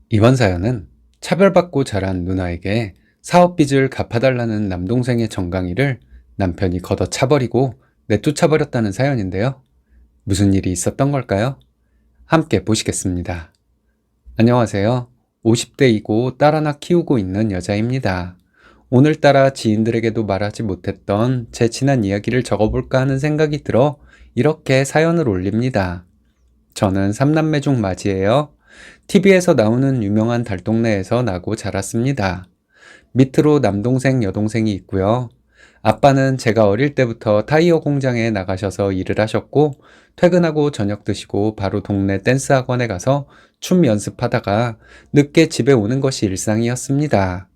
이번 사연은 차별받고 자란 누나에게 사업빚을 갚아달라는 남동생의 정강이를 남편이 걷어차버리고 내쫓아버렸다는 사연인데요. 무슨 일이 있었던 걸까요? 함께 보시겠습니다. 안녕하세요. 50대이고 딸 하나 키우고 있는 여자입니다. 오늘따라 지인들에게도 말하지 못했던 제 지난 이야기를 적어볼까 하는 생각이 들어 이렇게 사연을 올립니다. 저는 삼남매 중 맞이에요. TV에서 나오는 유명한 달동네에서 나고 자랐습니다. 밑으로 남동생, 여동생이 있고요. 아빠는 제가 어릴 때부터 타이어 공장에 나가셔서 일을 하셨고, 퇴근하고 저녁 드시고 바로 동네 댄스 학원에 가서 춤 연습하다가 늦게 집에 오는 것이 일상이었습니다.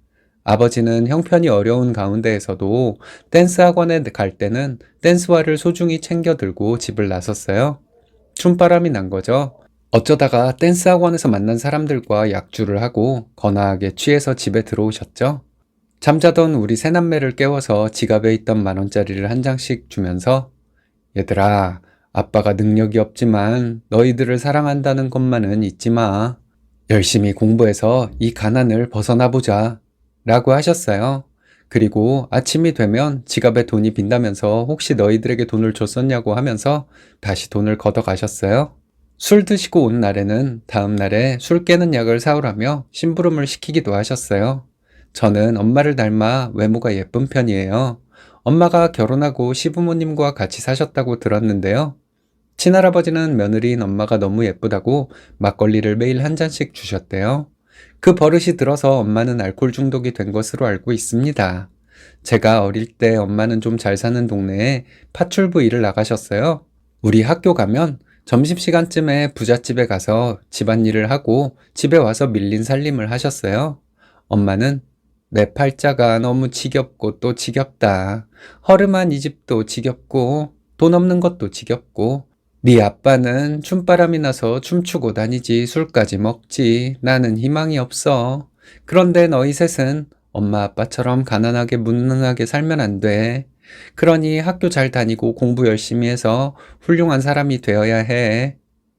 아버지는 형편이 어려운 가운데에서도 댄스 학원에 갈 때는 댄스화를 소중히 챙겨 들고 집을 나섰어요. 춤바람이 난 거죠. 어쩌다가 댄스 학원에서 만난 사람들과 약주를 하고 거나하게 취해서 집에 들어오셨죠. 잠자던 우리 새남매를 깨워서 지갑에 있던 10,000원짜리를 한 장씩 주면서 얘들아, 아빠가 능력이 없지만 너희들을 사랑한다는 것만은 잊지 마. 열심히 공부해서 이 가난을 벗어나 보자. 라고 하셨어요. 그리고 아침이 되면 지갑에 돈이 빈다면서 혹시 너희들에게 돈을 줬었냐고 하면서 다시 돈을 걷어 가셨어요. 술 드시고 온 날에는 다음 날에 술 깨는 약을 사오라며 심부름을 시키기도 하셨어요. 저는 엄마를 닮아 외모가 예쁜 편이에요. 엄마가 결혼하고 시부모님과 같이 사셨다고 들었는데요. 친할아버지는 며느리인 엄마가 너무 예쁘다고 막걸리를 매일 한 잔씩 주셨대요. 그 버릇이 들어서 엄마는 알코올 중독이 된 것으로 알고 있습니다. 제가 어릴 때 엄마는 좀 잘 사는 동네에 파출부 일을 나가셨어요. 우리 학교 가면 점심시간쯤에 부잣집에 가서 집안일을 하고 집에 와서 밀린 살림을 하셨어요. 엄마는 내 팔자가 너무 지겹고 또 지겹다. 허름한 이 집도 지겹고 돈 없는 것도 지겹고 네 아빠는 춤바람이 나서 춤추고 다니지 술까지 먹지. 나는 희망이 없어. 그런데 너희 셋은 엄마 아빠처럼 가난하게 무능하게 살면 안 돼. 그러니 학교 잘 다니고 공부 열심히 해서 훌륭한 사람이 되어야 해.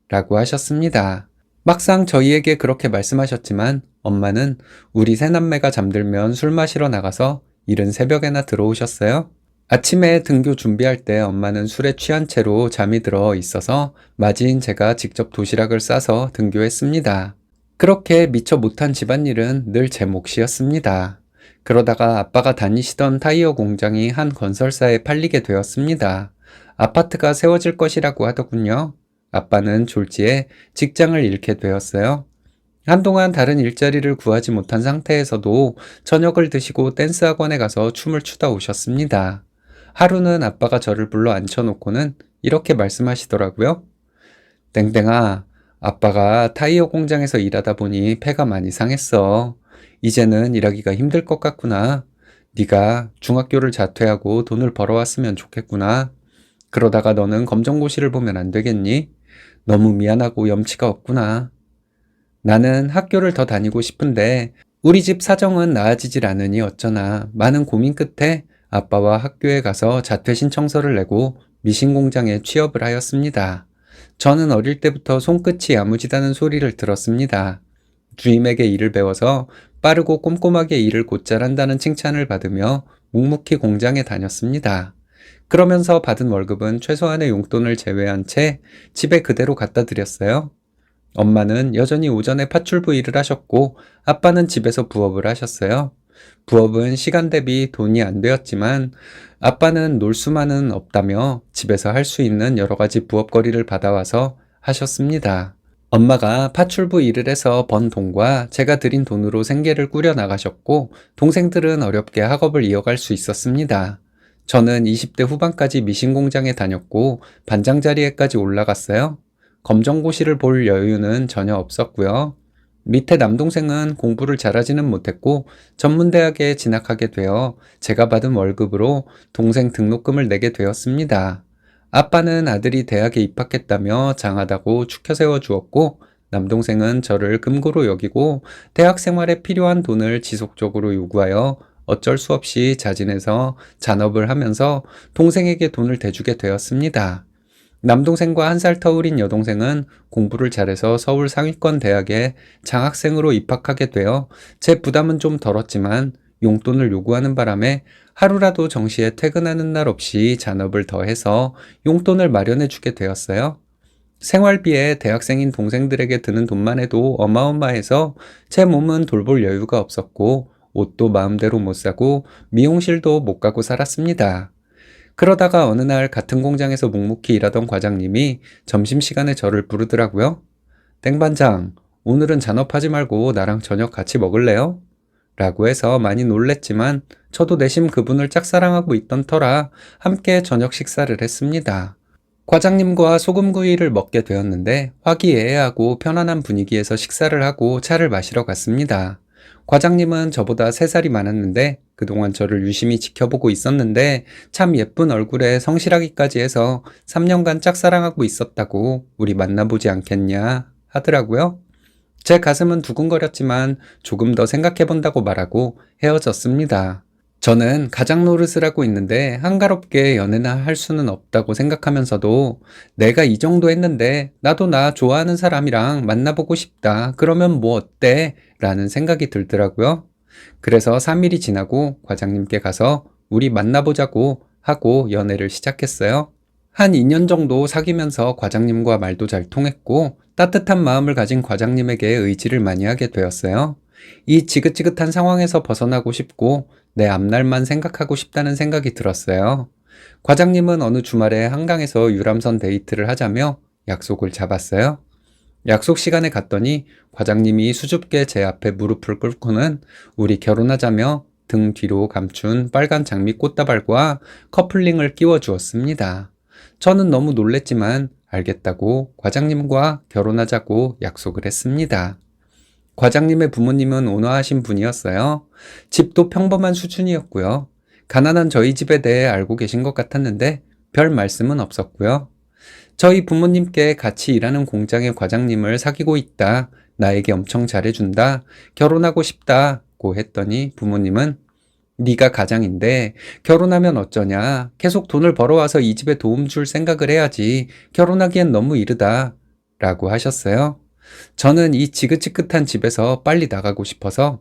라고 하셨습니다. 막상 저희에게 그렇게 말씀하셨지만 엄마는 우리 새남매가 잠들면 술 마시러 나가서 이른 새벽에나 들어오셨어요. 아침에 등교 준비할 때 엄마는 술에 취한 채로 잠이 들어 있어서 맞이인 제가 직접 도시락을 싸서 등교했습니다. 그렇게 미처 못한 집안일은 늘 제 몫이었습니다. 그러다가 아빠가 다니시던 타이어 공장이 한 건설사에 팔리게 되었습니다. 아파트가 세워질 것이라고 하더군요. 아빠는 졸지에 직장을 잃게 되었어요. 한동안 다른 일자리를 구하지 못한 상태에서도 저녁을 드시고 댄스 학원에 가서 춤을 추다 오셨습니다. 하루는 아빠가 저를 불러 앉혀놓고는 이렇게 말씀하시더라고요. 땡땡아, 아빠가 타이어 공장에서 일하다 보니 폐가 많이 상했어. 이제는 일하기가 힘들 것 같구나. 네가 중학교를 자퇴하고 돈을 벌어왔으면 좋겠구나. 그러다가 너는 검정고시를 보면 안 되겠니? 너무 미안하고 염치가 없구나. 나는 학교를 더 다니고 싶은데 우리 집 사정은 나아지질 않으니 어쩌나 많은 고민 끝에 아빠와 학교에 가서 자퇴 신청서를 내고 미신 공장에 취업을 하였습니다. 저는 어릴 때부터 손끝이 야무지다는 소리를 들었습니다. 주임에게 일을 배워서 빠르고 꼼꼼하게 일을 곧잘 한다는 칭찬을 받으며 묵묵히 공장에 다녔습니다. 그러면서 받은 월급은 최소한의 용돈을 제외한 채 집에 그대로 갖다 드렸어요. 엄마는 여전히 오전에 파출부 일을 하셨고 아빠는 집에서 부업을 하셨어요. 부업은 시간 대비 돈이 안 되었지만 아빠는 놀 수만은 없다며 집에서 할 수 있는 여러 가지 부업거리를 받아와서 하셨습니다. 엄마가 파출부 일을 해서 번 돈과 제가 들인 돈으로 생계를 꾸려 나가셨고 동생들은 어렵게 학업을 이어갈 수 있었습니다. 저는 20대 후반까지 미신 공장에 다녔고 반장 자리에까지 올라갔어요. 검정고시를 볼 여유는 전혀 없었고요. 밑에 남동생은 공부를 잘하지는 못했고 전문대학에 진학하게 되어 제가 받은 월급으로 동생 등록금을 내게 되었습니다. 아빠는 아들이 대학에 입학했다며 장하다고 추켜 세워 주었고 남동생은 저를 금고로 여기고 대학 생활에 필요한 돈을 지속적으로 요구하여 어쩔 수 없이 자진해서 잔업을 하면서 동생에게 돈을 대주게 되었습니다. 남동생과 한 살 터울인 여동생은 공부를 잘해서 서울 상위권 대학에 장학생으로 입학하게 되어 제 부담은 좀 덜었지만 용돈을 요구하는 바람에 하루라도 정시에 퇴근하는 날 없이 잔업을 더해서 용돈을 마련해 주게 되었어요. 생활비에 대학생인 동생들에게 드는 돈만 해도 어마어마해서 제 몸은 돌볼 여유가 없었고 옷도 마음대로 못 사고 미용실도 못 가고 살았습니다. 그러다가 어느 날 같은 공장에서 묵묵히 일하던 과장님이 점심시간에 저를 부르더라고요. 땡반장, 오늘은 잔업하지 말고 나랑 저녁 같이 먹을래요? 라고 해서 많이 놀랬지만 저도 내심 그분을 짝사랑하고 있던 터라 함께 저녁 식사를 했습니다. 과장님과 소금구이를 먹게 되었는데 화기애애하고 편안한 분위기에서 식사를 하고 차를 마시러 갔습니다. 과장님은 저보다 3살이 많았는데 그동안 저를 유심히 지켜보고 있었는데 참 예쁜 얼굴에 성실하기까지 해서 3년간 짝사랑하고 있었다고 우리 만나보지 않겠냐 하더라고요. 제 가슴은 두근거렸지만 조금 더 생각해본다고 말하고 헤어졌습니다. 저는 가장 노릇을 하고 있는데 한가롭게 연애나 할 수는 없다고 생각하면서도 내가 이 정도 했는데 나도 나 좋아하는 사람이랑 만나보고 싶다. 그러면 뭐 어때? 라는 생각이 들더라고요. 그래서 3일이 지나고 과장님께 가서 우리 만나보자고 하고 연애를 시작했어요. 한 2년 정도 사귀면서 과장님과 말도 잘 통했고 따뜻한 마음을 가진 과장님에게 의지를 많이 하게 되었어요. 이 지긋지긋한 상황에서 벗어나고 싶고 내 앞날만 생각하고 싶다는 생각이 들었어요. 과장님은 어느 주말에 한강에서 유람선 데이트를 하자며 약속을 잡았어요. 약속 시간에 갔더니 과장님이 수줍게 제 앞에 무릎을 꿇고는 우리 결혼하자며 등 뒤로 감춘 빨간 장미 꽃다발과 커플링을 끼워주었습니다. 저는 너무 놀랬지만 알겠다고 과장님과 결혼하자고 약속을 했습니다. 과장님의 부모님은 온화하신 분이었어요. 집도 평범한 수준이었고요. 가난한 저희 집에 대해 알고 계신 것 같았는데 별 말씀은 없었고요. 저희 부모님께 같이 일하는 공장의 과장님을 사귀고 있다. 나에게 엄청 잘해준다. 결혼하고 싶다고 했더니 부모님은 네가 가장인데 결혼하면 어쩌냐. 계속 돈을 벌어와서 이 집에 도움 줄 생각을 해야지. 결혼하기엔 너무 이르다. 라고 하셨어요. 저는 이 지긋지긋한 집에서 빨리 나가고 싶어서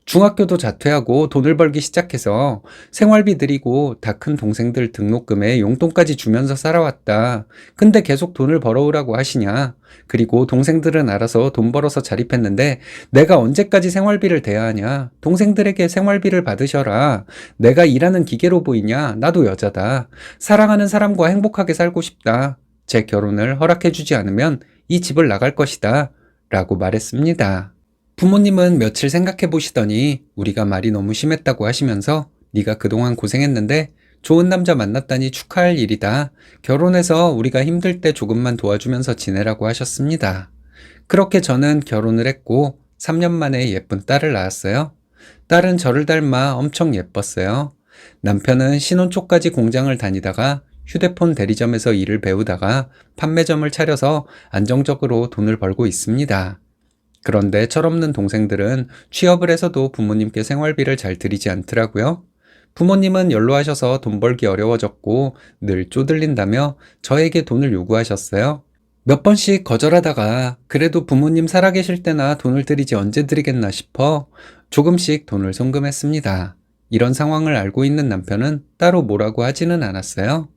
중학교도 자퇴하고 돈을 벌기 시작해서 생활비 드리고 다 큰 동생들 등록금에 용돈까지 주면서 살아왔다. 근데 계속 돈을 벌어오라고 하시냐. 그리고 동생들은 알아서 돈 벌어서 자립했는데 내가 언제까지 생활비를 대야 하냐. 동생들에게 생활비를 받으셔라. 내가 일하는 기계로 보이냐. 나도 여자다. 사랑하는 사람과 행복하게 살고 싶다. 제 결혼을 허락해주지 않으면 이 집을 나갈 것이다. 라고 말했습니다. 부모님은 며칠 생각해 보시더니 우리가 말이 너무 심했다고 하시면서 네가 그동안 고생했는데 좋은 남자 만났다니 축하할 일이다. 결혼해서 우리가 힘들 때 조금만 도와주면서 지내라고 하셨습니다. 그렇게 저는 결혼을 했고 3년 만에 예쁜 딸을 낳았어요. 딸은 저를 닮아 엄청 예뻤어요. 남편은 신혼 초까지 공장을 다니다가 휴대폰 대리점에서 일을 배우다가 판매점을 차려서 안정적으로 돈을 벌고 있습니다. 그런데 철없는 동생들은 취업을 해서도 부모님께 생활비를 잘 드리지 않더라고요. 부모님은 연로하셔서 돈 벌기 어려워졌고 늘 쪼들린다며 저에게 돈을 요구하셨어요. 몇 번씩 거절하다가 그래도 부모님 살아계실 때나 돈을 드리지 언제 드리겠나 싶어 조금씩 돈을 송금했습니다. 이런 상황을 알고 있는 남편은 따로 뭐라고 하지는 않았어요.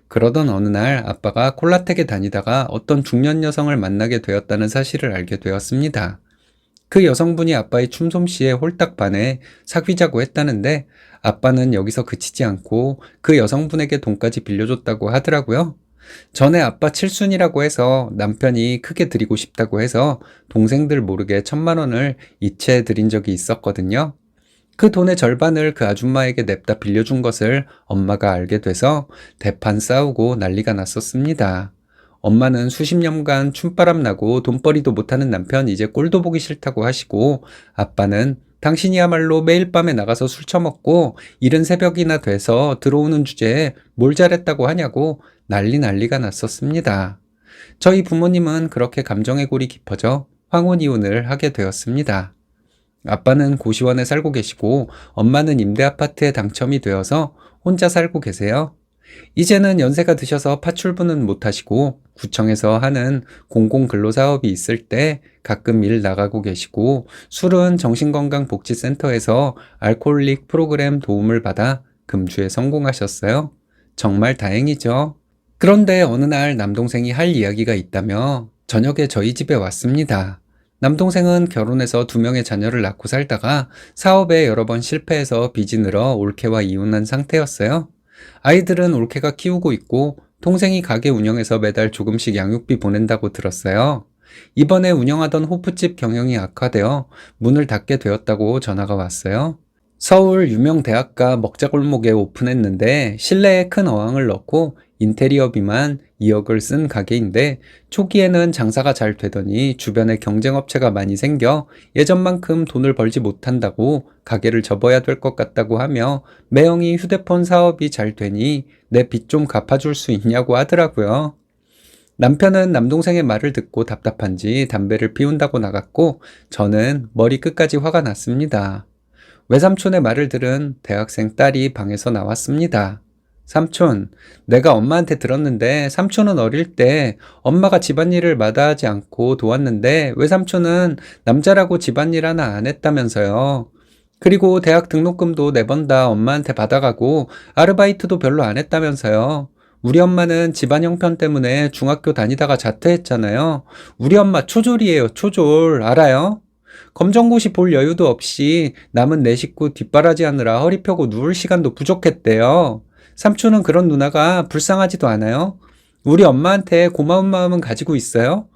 그러던 어느 날 아빠가 콜라텍에 다니다가 어떤 중년 여성을 만나게 되었다는 사실을 알게 되었습니다. 그 여성분이 아빠의 춤솜씨에 홀딱 반해 사귀자고 했다는데 아빠는 여기서 그치지 않고 그 여성분에게 돈까지 빌려줬다고 하더라고요. 전에 아빠 칠순이라고 해서 남편이 크게 드리고 싶다고 해서 동생들 모르게 1,000만 원을 이체해 드린 적이 있었거든요. 그 돈의 절반을 그 아줌마에게 냅다 빌려준 것을 엄마가 알게 돼서 대판 싸우고 난리가 났었습니다. 엄마는 수십 년간 춤바람 나고 돈벌이도 못하는 남편 이제 꼴도 보기 싫다고 하시고 아빠는 당신이야말로 매일 밤에 나가서 술 처먹고 이른 새벽이나 돼서 들어오는 주제에 뭘 잘했다고 하냐고 난리가 났었습니다. 저희 부모님은 그렇게 감정의 골이 깊어져 황혼이혼을 하게 되었습니다. 아빠는 고시원에 살고 계시고 엄마는 임대 아파트에 당첨이 되어서 혼자 살고 계세요. 이제는 연세가 드셔서 파출부는 못하시고 구청에서 하는 공공근로사업이 있을 때 가끔 일 나가고 계시고 술은 정신건강복지센터에서 알코올릭 프로그램 도움을 받아 금주에 성공하셨어요. 정말 다행이죠. 그런데 어느 날 남동생이 할 이야기가 있다며 저녁에 저희 집에 왔습니다. 남동생은 결혼해서 2명의 자녀를 낳고 살다가 사업에 여러 번 실패해서 빚이 늘어 올케와 이혼한 상태였어요. 아이들은 올케가 키우고 있고 동생이 가게 운영해서 매달 조금씩 양육비 보낸다고 들었어요. 이번에 운영하던 호프집 경영이 악화되어 문을 닫게 되었다고 전화가 왔어요. 서울 유명 대학가 먹자골목에 오픈했는데 실내에 큰 어항을 넣고 인테리어비만 2억을 쓴 가게인데 초기에는 장사가 잘 되더니 주변에 경쟁업체가 많이 생겨 예전만큼 돈을 벌지 못한다고 가게를 접어야 될 것 같다고 하며 매형이 휴대폰 사업이 잘 되니 내 빚 좀 갚아줄 수 있냐고 하더라고요. 남편은 남동생의 말을 듣고 답답한지 담배를 피운다고 나갔고 저는 머리 끝까지 화가 났습니다. 외삼촌의 말을 들은 대학생 딸이 방에서 나왔습니다. 삼촌, 내가 엄마한테 들었는데 삼촌은 어릴 때 엄마가 집안일을 마다하지 않고 도왔는데 외삼촌은 남자라고 집안일 하나 안 했다면서요. 그리고 대학 등록금도 4번 다 엄마한테 받아가고 아르바이트도 별로 안 했다면서요. 우리 엄마는 집안 형편 때문에 중학교 다니다가 자퇴했잖아요. 우리 엄마 초졸이에요, 초졸. 알아요? 검정고시 볼 여유도 없이 남은 내 식구 뒷바라지하느라 허리 펴고 누울 시간도 부족했대요. 삼촌은 그런 누나가 불쌍하지도 않아요? 우리 엄마한테 고마운 마음은 가지고 있어요?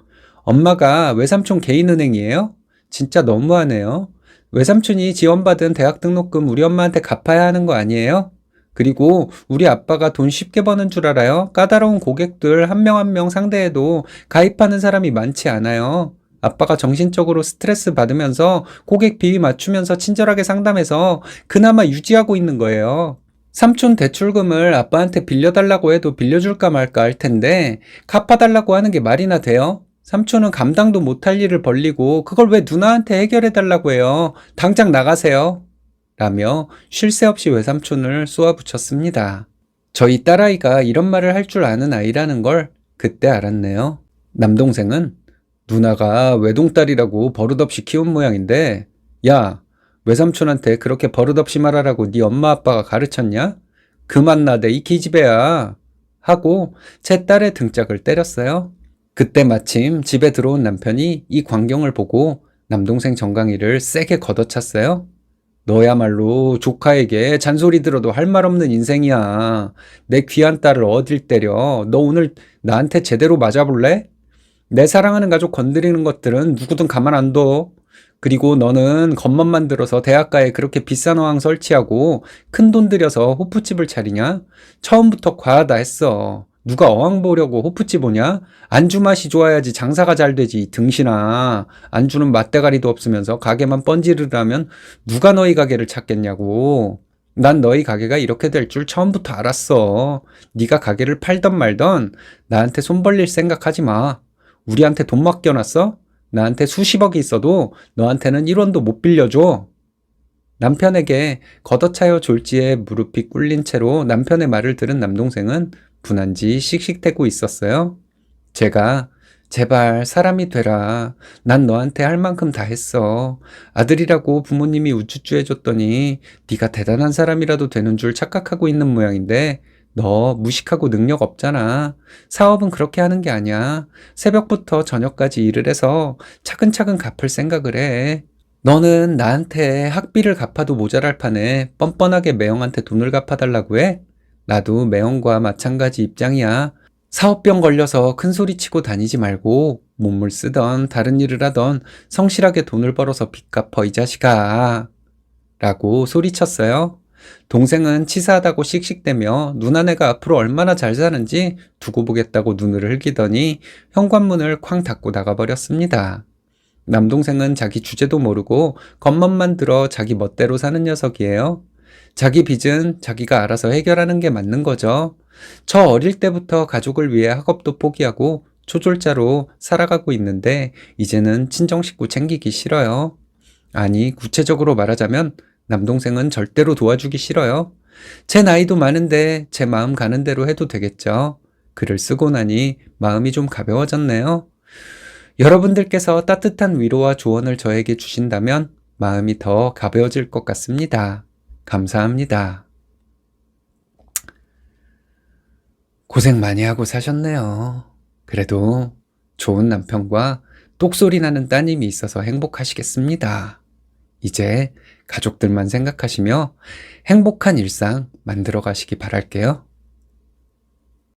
엄마가 외삼촌 개인은행이에요? 진짜 너무하네요. 외삼촌이 지원받은 대학 등록금 우리 엄마한테 갚아야 하는 거 아니에요? 그리고 우리 아빠가 돈 쉽게 버는 줄 알아요? 까다로운 고객들 한 명 한 명 상대해도 가입하는 사람이 많지 않아요. 아빠가 정신적으로 스트레스 받으면서 고객 비위 맞추면서 친절하게 상담해서 그나마 유지하고 있는 거예요. 삼촌 대출금을 아빠한테 빌려달라고 해도 빌려줄까 말까 할 텐데 갚아달라고 하는 게 말이나 돼요? 삼촌은 감당도 못할 일을 벌리고 그걸 왜 누나한테 해결해달라고 해요? 당장 나가세요. 라며 쉴 새 없이 외삼촌을 쏘아붙였습니다. 저희 딸아이가 이런 말을 할 줄 아는 아이라는 걸 그때 알았네요. 남동생은 누나가 외동딸이라고 버릇없이 키운 모양인데 야, 외삼촌한테 그렇게 버릇없이 말하라고 네 엄마 아빠가 가르쳤냐? 그만 나대 이 기집애야 하고 제 딸의 등짝을 때렸어요. 그때 마침 집에 들어온 남편이 이 광경을 보고 남동생 정강이를 세게 걷어찼어요. 너야말로 조카에게 잔소리 들어도 할 말 없는 인생이야. 내 귀한 딸을 어딜 때려. 너 오늘 나한테 제대로 맞아볼래? 내 사랑하는 가족 건드리는 것들은 누구든 가만 안 둬. 그리고 너는 겉멋 만들어서 대학가에 그렇게 비싼 어항 설치하고 큰돈 들여서 호프집을 차리냐? 처음부터 과하다 했어. 누가 어항 보려고 호프집 오냐? 안주 맛이 좋아야지 장사가 잘 되지, 이 등신아. 안주는 맛대가리도 없으면서 가게만 번지르르하면 누가 너희 가게를 찾겠냐고. 난 너희 가게가 이렇게 될 줄 처음부터 알았어. 네가 가게를 팔던 말던 나한테 손 벌릴 생각하지 마. 우리한테 돈 맡겨놨어? 나한테 수십억이 있어도 너한테는 1원도 못 빌려줘. 남편에게 걷어차여 졸지에 무릎이 꿇린 채로 남편의 말을 들은 남동생은 분한지 씩씩대고 있었어요. 제가 제발 사람이 되라. 난 너한테 할 만큼 다 했어. 아들이라고 부모님이 우쭈쭈 해줬더니 네가 대단한 사람이라도 되는 줄 착각하고 있는 모양인데 너 무식하고 능력 없잖아. 사업은 그렇게 하는 게 아니야. 새벽부터 저녁까지 일을 해서 차근차근 갚을 생각을 해. 너는 나한테 학비를 갚아도 모자랄 판에 뻔뻔하게 매형한테 돈을 갚아달라고 해? 나도 매형과 마찬가지 입장이야. 사업병 걸려서 큰 소리 치고 다니지 말고 몸을 쓰던 다른 일을 하던 성실하게 돈을 벌어서 빚 갚어 이 자식아. 라고 소리쳤어요. 동생은 치사하다고 씩씩대며 누나네가 앞으로 얼마나 잘 사는지 두고 보겠다고 눈을 흘기더니 현관문을 쾅 닫고 나가버렸습니다. 남동생은 자기 주제도 모르고 겉멋만 들어 자기 멋대로 사는 녀석이에요. 자기 빚은 자기가 알아서 해결하는 게 맞는 거죠. 저 어릴 때부터 가족을 위해 학업도 포기하고 초졸자로 살아가고 있는데 이제는 친정 식구 챙기기 싫어요. 아니, 구체적으로 말하자면 남동생은 절대로 도와주기 싫어요. 제 나이도 많은데 제 마음 가는 대로 해도 되겠죠? 글을 쓰고 나니 마음이 좀 가벼워졌네요. 여러분들께서 따뜻한 위로와 조언을 저에게 주신다면 마음이 더 가벼워질 것 같습니다. 감사합니다. 고생 많이 하고 사셨네요. 그래도 좋은 남편과 똑소리 나는 따님이 있어서 행복하시겠습니다. 이제 가족들만 생각하시며 행복한 일상 만들어 가시기 바랄게요.